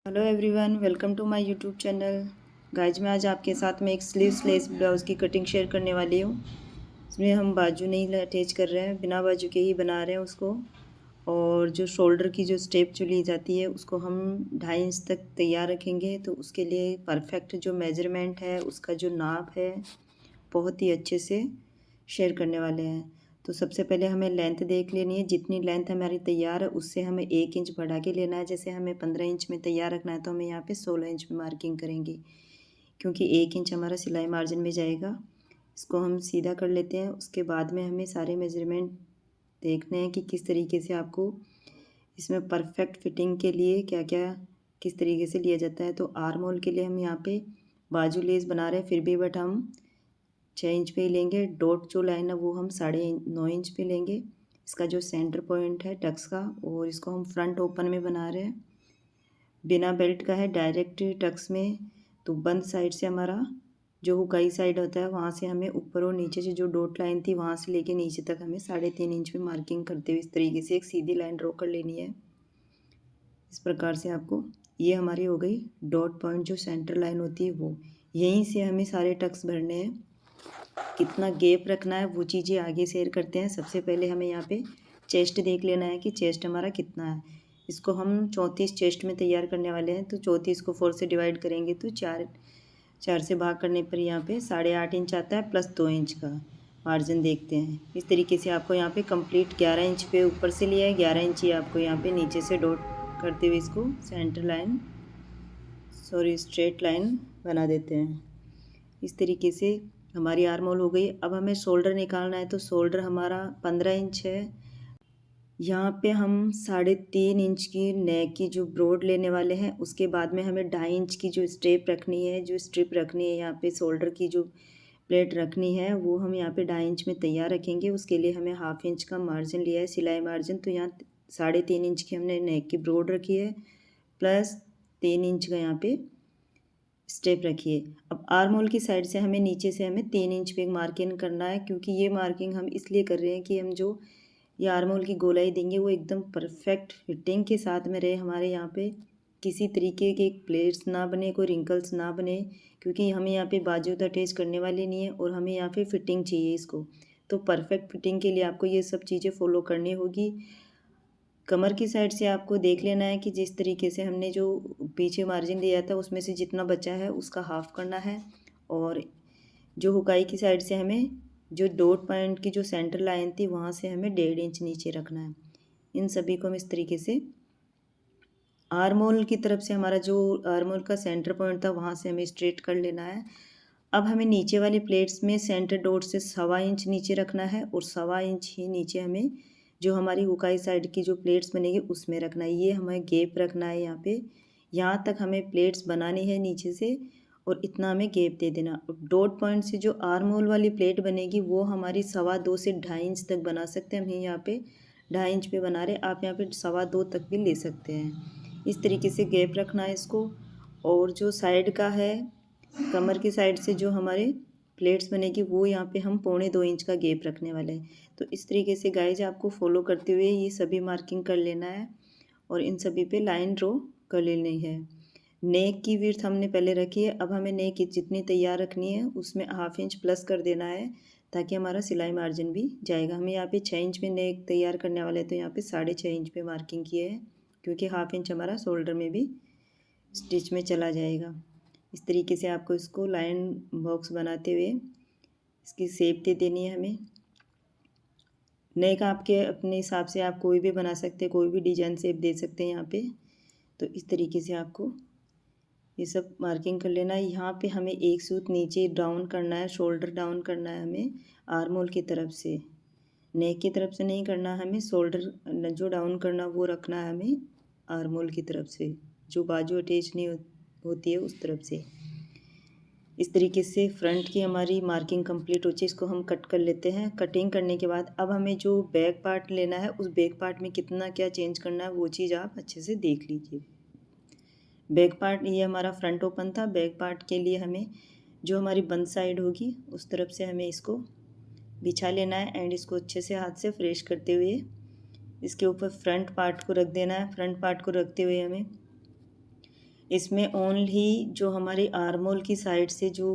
Hello everyone, welcome to my YouTube channel. Guys मैं आज आपके साथ में एक स्लीवलेस ब्लाउज़ की कटिंग शेयर करने वाली हूँ। इसमें हम बाजू नहीं अटैच कर रहे हैं, बिना बाजू के ही बना रहे हैं उसको। और जो शोल्डर की जो स्टेप जो ली जाती है उसको हम 2.5 इंच तक तैयार रखेंगे। तो उसके लिए परफेक्ट जो मेजरमेंट है, उसका जो नाप है, बहुत ही अच्छे से शेयर करने वाले हैं। तो सबसे पहले हमें लेंथ देख लेनी है। जितनी लेंथ हमारी तैयार है उससे हमें 1 इंच बढ़ा के लेना है। जैसे हमें 15 इंच में तैयार रखना है तो हमें यहाँ पे 16 इंच में मार्किंग करेंगे, क्योंकि 1 इंच हमारा सिलाई मार्जिन में जाएगा। इसको हम सीधा कर लेते हैं। उसके बाद में हमें सारे मेजरमेंट देखने हैं कि किस तरीके से आपको इसमें परफेक्ट फिटिंग के लिए क्या क्या किस तरीके से लिया जाता है। तो आर्म होल के लिए हम यहाँ पे बाजू लेस बना रहे हैं, फिर भी बट हम 6 इंच पे ही लेंगे। डॉट जो लाइन है वो हम 9.5 इंच पे लेंगे। इसका जो सेंटर पॉइंट है टक्स का, और इसको हम फ्रंट ओपन में बना रहे हैं, बिना बेल्ट का है, डायरेक्ट टक्स में। तो बंद साइड से हमारा जो हुकाई साइड होता है वहाँ से हमें ऊपर और नीचे से जो डॉट लाइन थी वहाँ से लेके नीचे तक हमें 3.5 इंच पे मार्किंग करते हुए इस तरीके से एक सीधी लाइन ड्रॉ कर लेनी है। इस प्रकार से आपको ये हमारी हो गई डॉट पॉइंट, जो सेंटर लाइन होती है वो। यहीं से हमें सारे टक्स भरने हैं। कितना गैप रखना है वो चीज़ें आगे शेयर करते हैं। सबसे पहले हमें यहाँ पे चेस्ट देख लेना है कि चेस्ट हमारा कितना है। इसको हम 34 चेस्ट में तैयार करने वाले हैं। तो 34 को 4 से डिवाइड करेंगे तो चार चार से भाग करने पर यहाँ पे 8.5 इंच आता है, प्लस 2 इंच का मार्जिन देखते हैं। इस तरीके से आपको यहाँ पे कंप्लीट 11 इंच पे ऊपर से लिया है, 11 इंच ही आपको यहाँ पे नीचे से डॉट करते हुए इसको सेंटर लाइन स्ट्रेट लाइन बना देते हैं। इस तरीके से हमारी आर्म होल हो गई। अब हमें शोल्डर निकालना है। तो शोल्डर हमारा 15 इंच है। यहाँ पे हम 3.5 इंच की नेक की जो ब्रॉड लेने वाले हैं। उसके बाद में हमें 2.5 इंच की जो स्ट्रिप रखनी है, यहाँ पे शोल्डर की जो प्लेट रखनी है वो हम यहाँ पे 2.5 इंच में तैयार रखेंगे। उसके लिए हमें 1/2 इंच का मार्जिन लिया है, सिलाई मार्जिन। तो यहाँ 3.5 इंच की हमने नेक की ब्रॉड रखी है, प्लस 3 इंच का यहाँ पे स्टेप रखिए। अब आर्म होल की साइड से हमें नीचे से हमें 3 इंच पे मार्किंग करना है, क्योंकि ये मार्किंग हम इसलिए कर रहे हैं कि हम जो ये आर्म होल की गोलाई देंगे वो एकदम परफेक्ट फिटिंग के साथ में रहे। हमारे यहाँ पे किसी तरीके के प्लेट्स ना बने, कोई रिंकल्स ना बने, क्योंकि हमें यहाँ पे बाजू तो अटैच करने वाली नहीं है और हमें यहाँ पे फिटिंग चाहिए इसको। तो परफेक्ट फिटिंग के लिए आपको ये सब चीज़ें फॉलो करनी होगी। कमर की साइड से आपको देख लेना है कि जिस तरीके से हमने जो पीछे मार्जिन दिया था उसमें से जितना बचा है उसका हाफ करना है। और जो हुकाई की साइड से हमें जो डॉट पॉइंट की जो सेंटर लाइन थी वहाँ से हमें 1.5 इंच नीचे रखना है। इन सभी को हम इस तरीके से आर्म होल की तरफ से हमारा जो आर्म होल का सेंटर पॉइंट था वहाँ से हमें स्ट्रेट कर लेना है। अब हमें नीचे वाली प्लेट्स में सेंटर डॉट से 1.25 इंच नीचे रखना है, और 1.25 इंच ही नीचे हमें जो हमारी हुकाई साइड की जो प्लेट्स बनेगी उसमें रखना है। ये हमें गैप रखना है यहाँ पे, यहाँ तक हमें प्लेट्स बनानी है नीचे से, और इतना हमें गैप दे देना। डॉट पॉइंट से जो आर्म होल वाली प्लेट बनेगी वो हमारी 2.25 से 2.5 इंच तक बना सकते हैं। हम यहाँ पे 2.5 इंच पे बना रहे, आप यहाँ पे 2.25 तक भी ले सकते हैं। इस तरीके से गैप रखना है इसको। और जो साइड का है, कमर की साइड से जो हमारे प्लेट्स बनेगी वो यहाँ पे हम 1.25 इंच का गैप रखने वाले हैं। तो इस तरीके से गाइज आपको फॉलो करते हुए ये सभी मार्किंग कर लेना है, और इन सभी पे लाइन ड्रॉ कर लेनी है। नेक की विड्थ हमने पहले रखी है। अब हमें नेक जितनी तैयार रखनी है उसमें 1/2 इंच प्लस कर देना है, ताकि हमारा सिलाई मार्जिन भी जाएगा। हमें यहाँ पे 6 इंच में नेक तैयार करने वाले, तो यहाँ पे 6.5 इंच पे मार्किंग किए है, क्योंकि 1/2 इंच हमारा शोल्डर में भी स्टिच में चला जाएगा। इस तरीके से आपको इसको लाइन बॉक्स बनाते हुए इसकी शेप दे देनी है हमें। नेक आपके अपने हिसाब से आप कोई भी बना सकते हैं, कोई भी डिजाइन शेप दे सकते हैं यहाँ पे। तो इस तरीके से आपको ये सब मार्किंग कर लेना है। यहाँ पे हमें एक सूत नीचे डाउन करना है, शोल्डर डाउन करना है हमें आर्म होल की तरफ से, नेक की तरफ से नहीं करना है हमें। शोल्डर जो डाउन करना वो रखना है हमें आर्म होल की तरफ से, जो बाजू अटैच नहीं होती है उस तरफ से। इस तरीके से फ्रंट की हमारी मार्किंग कंप्लीट हो चुकी है। इसको हम कट कर लेते हैं। कटिंग करने के बाद अब हमें जो बैक पार्ट लेना है उस बैक पार्ट में कितना क्या चेंज करना है वो चीज़ आप अच्छे से देख लीजिए। बैक पार्ट ये हमारा फ्रंट ओपन था। बैक पार्ट के लिए हमें जो हमारी बंद साइड होगी उस तरफ से हमें इसको बिछा लेना है, एंड इसको अच्छे से हाथ से फ्रेश करते हुए इसके ऊपर फ्रंट पार्ट को रख देना है। फ्रंट पार्ट को रखते हुए हमें इसमें ओनली जो हमारी आर्म होल की साइड से जो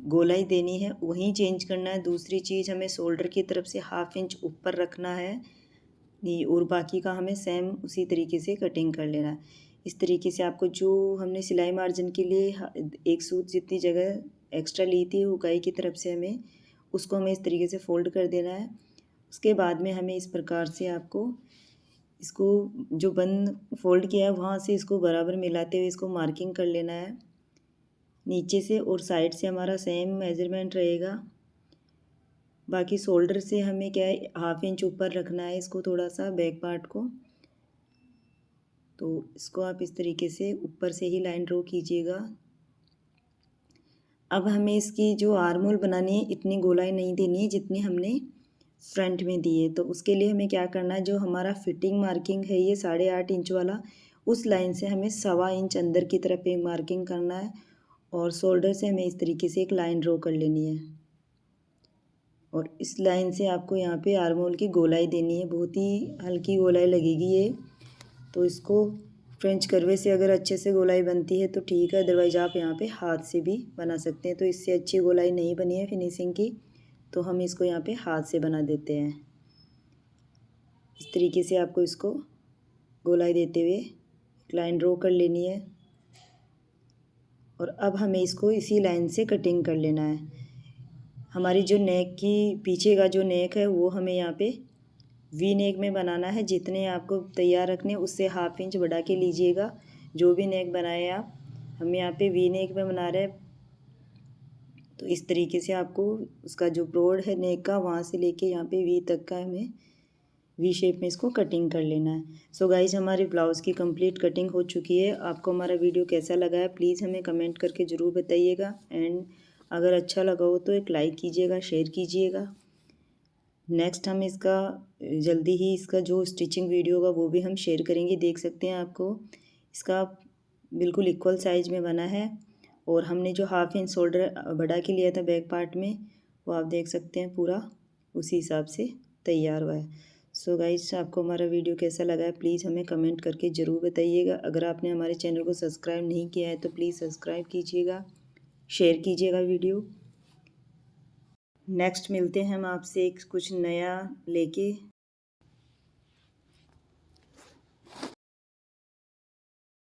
गोलाई देनी है वहीं चेंज करना है। दूसरी चीज़ हमें शोल्डर की तरफ से 1/2 इंच ऊपर रखना है और बाकी का हमें सेम उसी तरीके से कटिंग कर लेना है। इस तरीके से आपको जो हमने सिलाई मार्जिन के लिए एक सूत जितनी जगह एक्स्ट्रा ली थी हुकाई की तरफ से उसको हमें इस तरीके से फ़ोल्ड कर देना है। उसके बाद में हमें इस प्रकार से आपको इसको जो बंद फ़ोल्ड किया है वहाँ से इसको बराबर मिलाते हुए इसको मार्किंग कर लेना है नीचे से, और साइड से हमारा सेम मेजरमेंट रहेगा। बाकी शोल्डर से हमें क्या है 1/2 इंच ऊपर रखना है इसको, थोड़ा सा बैक पार्ट को। तो इसको आप इस तरीके से ऊपर से ही लाइन ड्रॉ कीजिएगा। अब हमें इसकी जो आर्म होल बनानी है इतनी गोलाई नहीं देनी है जितनी हमने फ्रंट में दी है। तो उसके लिए हमें क्या करना है, जो हमारा फिटिंग मार्किंग है ये 8.5 इंच वाला, उस लाइन से हमें 1.25 इंच अंदर की तरफ एक मार्किंग करना है और शोल्डर से हमें इस तरीके से एक लाइन ड्रॉ कर लेनी है। और इस लाइन से आपको यहाँ पे आर्म होल की गोलाई देनी है, बहुत ही हल्की गोलाई लगेगी ये। तो इसको फ्रेंच कर्वे से अगर अच्छे से गोलाई बनती है तो ठीक है, अदरवाइज़ आप यहाँ पे हाथ से भी बना सकते हैं। तो इससे अच्छी गोलाई नहीं बनी है फिनिशिंग की, तो हम इसको यहाँ पे हाथ से बना देते हैं। इस तरीके से आपको इसको गोलाई देते हुए एक लाइन ड्रॉ कर लेनी है और अब हमें इसको इसी लाइन से कटिंग कर लेना है। हमारी जो नेक की पीछे का जो नेक है वो हमें यहाँ पे वी नेक में बनाना है। जितने आपको तैयार रखने उससे 1/2 इंच बढ़ा के लीजिएगा। जो भी नेक बनाए आप, हम यहाँ पे वी नेक में बना रहे हैं। तो इस तरीके से आपको उसका जो ब्रॉड है नेक का, वहाँ से लेके यहाँ पे वी तक का हमें वी शेप में इसको कटिंग कर लेना है। सो गाइज, हमारे ब्लाउज़ की कंप्लीट कटिंग हो चुकी है। आपको हमारा वीडियो कैसा लगा है प्लीज़ हमें कमेंट करके ज़रूर बताइएगा। एंड अगर अच्छा लगा हो तो एक लाइक कीजिएगा, शेयर कीजिएगा। नेक्स्ट हम इसका जल्दी ही इसका जो स्टिचिंग वीडियो होगा वो भी हम शेयर करेंगे। देख सकते हैं आपको इसका बिल्कुल इक्वल साइज़ में बना है और हमने जो 1/2 इंच शोल्डर बढ़ा के लिया था बैक पार्ट में, वो आप देख सकते हैं पूरा उसी हिसाब से तैयार हुआ है। सो गाइस, आपको हमारा वीडियो कैसा लगा है प्लीज़ हमें कमेंट करके ज़रूर बताइएगा। अगर आपने हमारे चैनल को सब्सक्राइब नहीं किया है तो प्लीज़ सब्सक्राइब कीजिएगा, शेयर कीजिएगा वीडियो। नेक्स्ट मिलते हैं हम आपसे एक कुछ नया लेके।